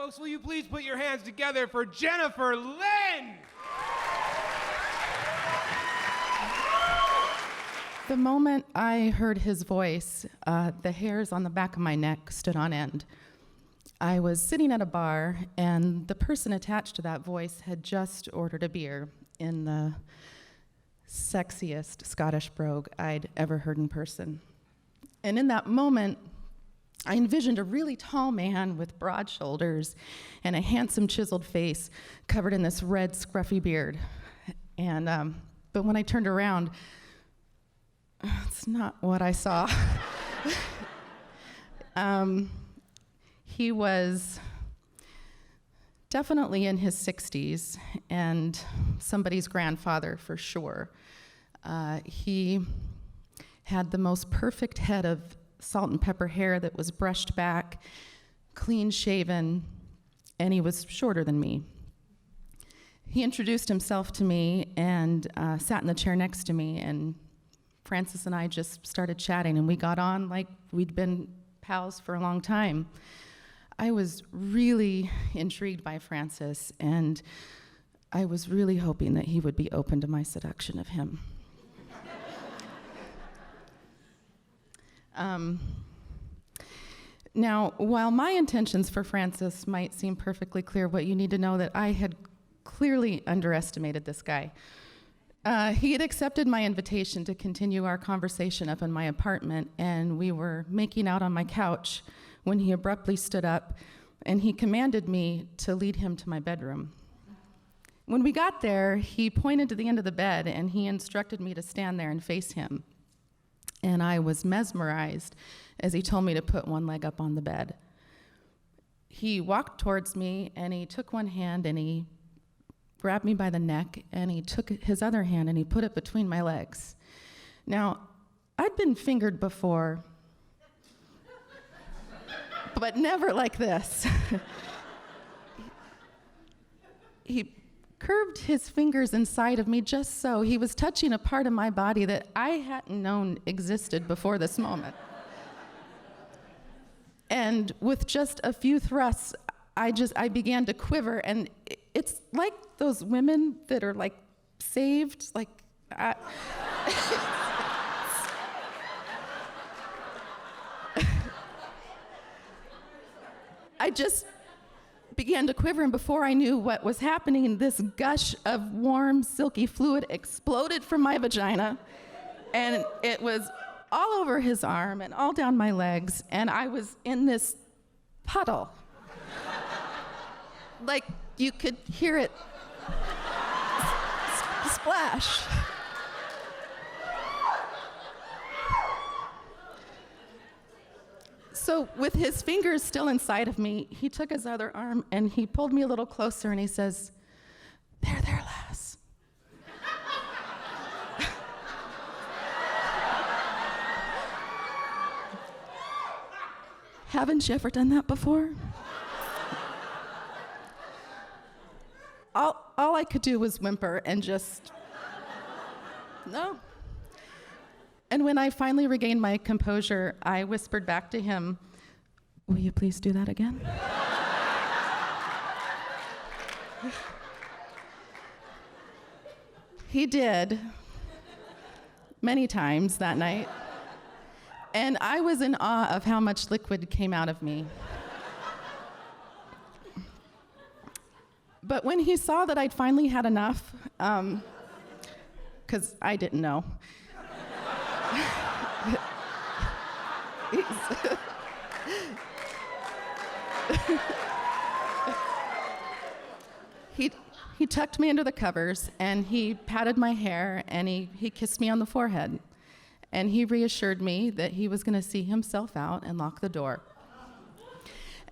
Folks, will you please put your hands together for Jennifer Lynn? The moment I heard his voice, the hairs on the back of my neck stood on end. I was sitting at a bar, and the person attached to that voice had just ordered a beer in the sexiest Scottish brogue I'd ever heard in person. And in that moment, I envisioned a really tall man with broad shoulders and a handsome chiseled face covered in this red scruffy beard. And but when I turned around, it's not what I saw. He was definitely in his 60s and somebody's grandfather for sure. He had the most perfect head of salt and pepper hair that was brushed back, clean shaven, and he was shorter than me. He introduced himself to me and sat in the chair next to me, and Francis and I just started chatting, and we got on like we'd been pals for a long time. I was really intrigued by Francis, and I was really hoping that he would be open to my seduction of him. Now, while my intentions for Francis might seem perfectly clear, what you need to know that I had clearly underestimated this guy. He had accepted my invitation to continue our conversation up in my apartment, and we were making out on my couch when he abruptly stood up, and he commanded me to lead him to my bedroom. When we got there, he pointed to the end of the bed, and he instructed me to stand there and face him. And I was mesmerized as he told me to put one leg up on the bed. He walked towards me, and he took one hand, and he grabbed me by the neck, and he took his other hand, and he put it between my legs. Now, I'd been fingered before, but never like this. He curved his fingers inside of me just so. He was touching a part of my body that I hadn't known existed before this moment. And with just a few thrusts, I began to quiver, and it's like those women that are like saved, like I just began to quiver, and before I knew what was happening, this gush of warm, silky fluid exploded from my vagina, and it was all over his arm and all down my legs, and I was in this puddle. Like you could hear it splash. So with his fingers still inside of me, he took his other arm and he pulled me a little closer and he says, "There, lass." Haven't you ever done that before? All I could do was whimper and just, no. And when I finally regained my composure, I whispered back to him, "Will you please do that again?" He did, many times that night. And I was in awe of how much liquid came out of me. But when he saw that I'd finally had enough, because I didn't know, he tucked me under the covers, and he patted my hair, and he kissed me on the forehead. And he reassured me that he was going to see himself out and lock the door.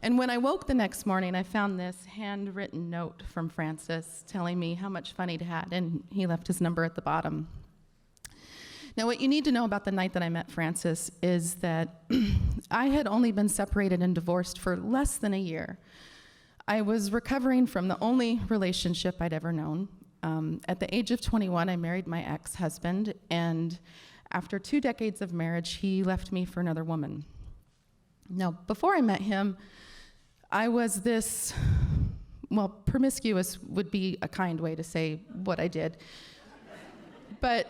And when I woke the next morning, I found this handwritten note from Francis telling me how much fun he'd had, and he left his number at the bottom. Now, what you need to know about the night that I met Francis is that I had only been separated and divorced for less than a year. I was recovering from the only relationship I'd ever known. At the age of 21, I married my ex-husband, and after 2 decades of marriage, he left me for another woman. Now, before I met him, I was this, well, promiscuous would be a kind way to say what I did. But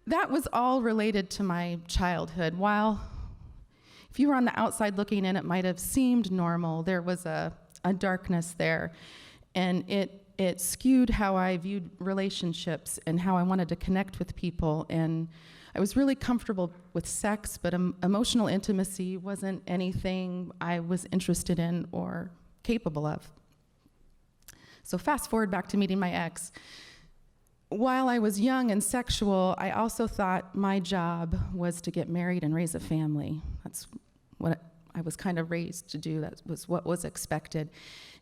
that was all related to my childhood. While if you were on the outside looking in, it might have seemed normal, there was a darkness there. And it skewed how I viewed relationships and how I wanted to connect with people. And I was really comfortable with sex, but emotional intimacy wasn't anything I was interested in or capable of. So fast forward back to meeting my ex. While I was young and sexual, I also thought my job was to get married and raise a family. That's what I was kind of raised to do. That was what was expected.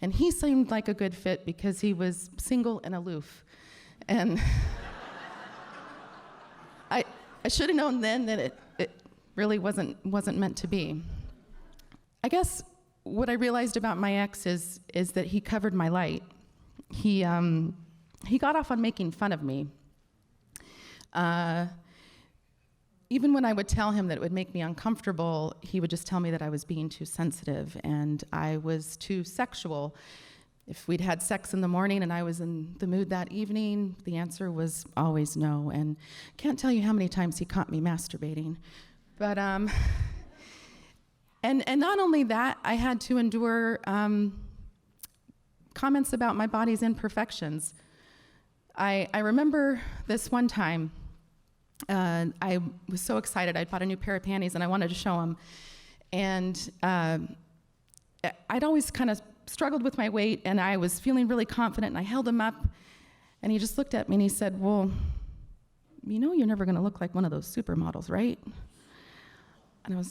And he seemed like a good fit because he was single and aloof. And I should have known then that it really wasn't meant to be. I guess what I realized about my ex is that he covered my light. He got off on making fun of me. Even when I would tell him that it would make me uncomfortable, he would just tell me that I was being too sensitive and I was too sexual. If we'd had sex in the morning and I was in the mood that evening, the answer was always no. And I can't tell you how many times he caught me masturbating. But, and not only that, I had to endure comments about my body's imperfections. I remember this one time, I was so excited. I'd bought a new pair of panties and I wanted to show him. And I'd always kind of struggled with my weight and I was feeling really confident and I held him up and he just looked at me and he said, well, you know you're never gonna look like one of those supermodels, right? And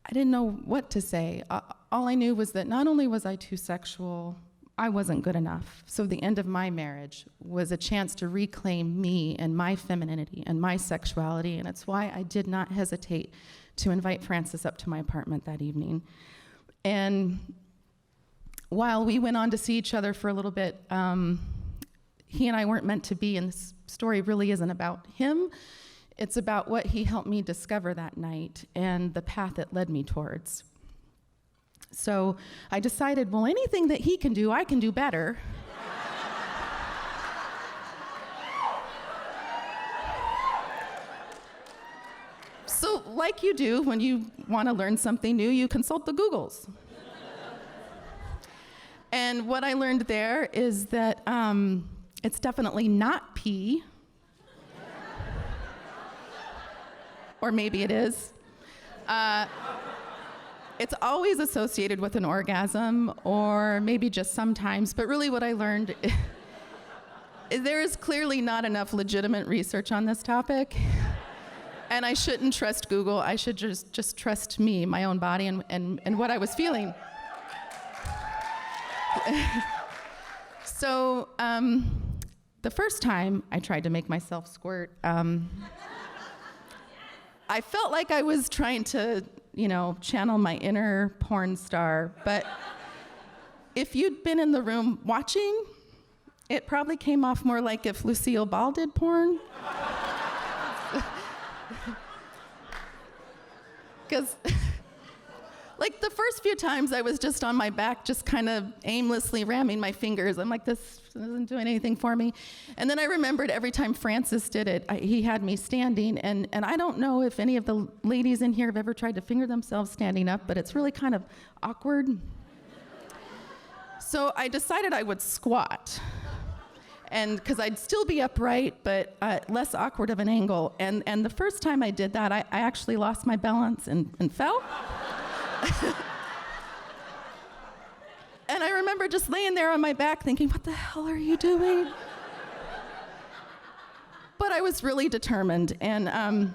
I didn't know what to say. All I knew was that not only was I too sexual, I wasn't good enough. So the end of my marriage was a chance to reclaim me and my femininity and my sexuality, and it's why I did not hesitate to invite Francis up to my apartment that evening. And while we went on to see each other for a little bit, he and I weren't meant to be, and this story really isn't about him. It's about what he helped me discover that night and the path it led me towards. So I decided, well, anything that he can do, I can do better. So like you do when you want to learn something new, you consult the Googles. And what I learned there is that it's definitely not pee. Or maybe it is. It's always associated with an orgasm, or maybe just sometimes. But really what I learned is there is clearly not enough legitimate research on this topic. And I shouldn't trust Google. I should just trust me, my own body, and what I was feeling. So the first time I tried to make myself squirt, I felt like I was trying to, channel my inner porn star. But if you'd been in the room watching, it probably came off more like if Lucille Ball did porn. Because like the first few times I was just on my back, just kind of aimlessly ramming my fingers. I'm like, this isn't doing anything for me. And then I remembered every time Francis did it, he had me standing. And I don't know if any of the ladies in here have ever tried to finger themselves standing up, but it's really kind of awkward. So I decided I would squat. And because I'd still be upright, but less awkward of an angle. And the first time I did that, I actually lost my balance and fell. And I remember just laying there on my back thinking, what the hell are you doing? But I was really determined, and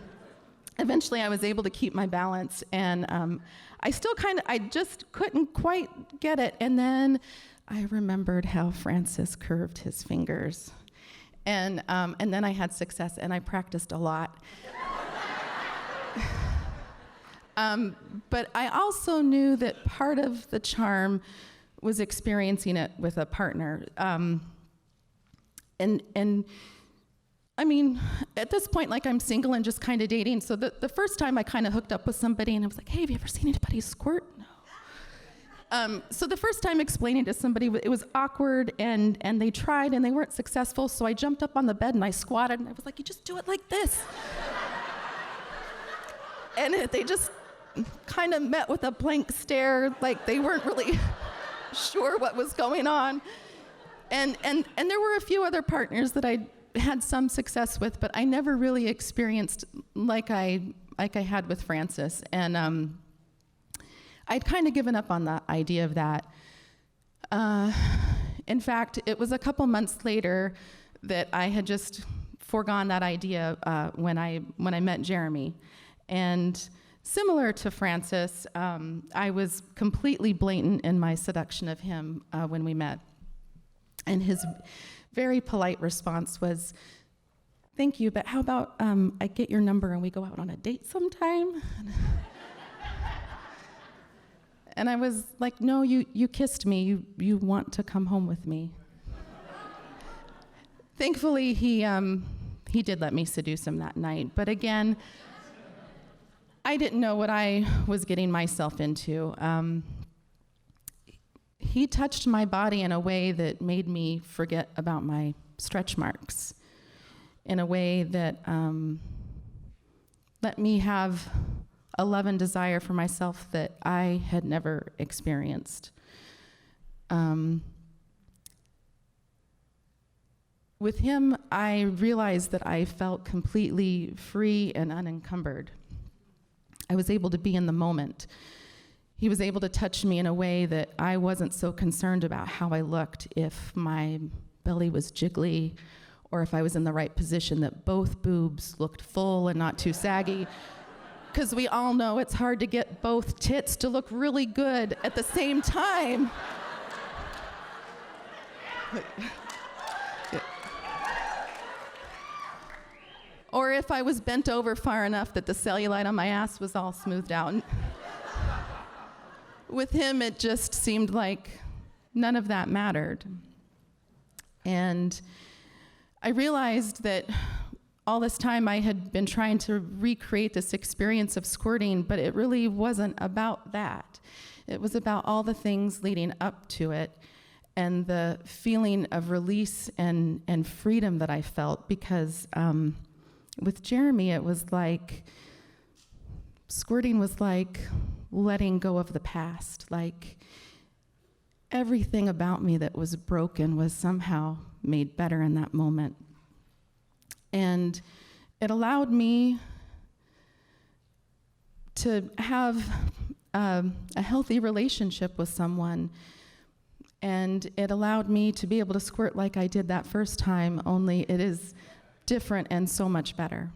eventually I was able to keep my balance, and I just couldn't quite get it. And then I remembered how Francis curved his fingers, and then I had success, and I practiced a lot. But I also knew that part of the charm was experiencing it with a partner. And I mean, at this point, like, I'm single and just kind of dating. So the first time I kind of hooked up with somebody and I was like, hey, have you ever seen anybody squirt? No. So the first time explaining to somebody, it was awkward, and they tried, and they weren't successful, so I jumped up on the bed, and I squatted, and I was like, you just do it like this. And they just kind of met with a blank stare, like they weren't really sure what was going on. And there were a few other partners that I had some success with, but I never really experienced like I had with Francis. And I'd kind of given up on the idea of that. In fact, it was a couple months later that I had just foregone that idea when I met Jeremy. And similar to Francis, I was completely blatant in my seduction of him when we met. And his very polite response was, "Thank you, but how about I get your number and we go out on a date sometime?" And I was like, "No, you kissed me. You want to come home with me." Thankfully, he did let me seduce him that night. But again, I didn't know what I was getting myself into. He touched my body in a way that made me forget about my stretch marks, in a way that let me have a love and desire for myself that I had never experienced. With him, I realized that I felt completely free and unencumbered. I was able to be in the moment. He was able to touch me in a way that I wasn't so concerned about how I looked, if my belly was jiggly, or if I was in the right position, that both boobs looked full and not too saggy. Because we all know it's hard to get both tits to look really good at the same time. Or if I was bent over far enough that the cellulite on my ass was all smoothed out. With him, it just seemed like none of that mattered. And I realized that all this time I had been trying to recreate this experience of squirting, but it really wasn't about that. It was about all the things leading up to it, and the feeling of release and freedom that I felt, because with Jeremy, it was like, squirting was like letting go of the past. Like everything about me that was broken was somehow made better in that moment. And it allowed me to have a healthy relationship with someone. And it allowed me to be able to squirt like I did that first time, only it is different and so much better.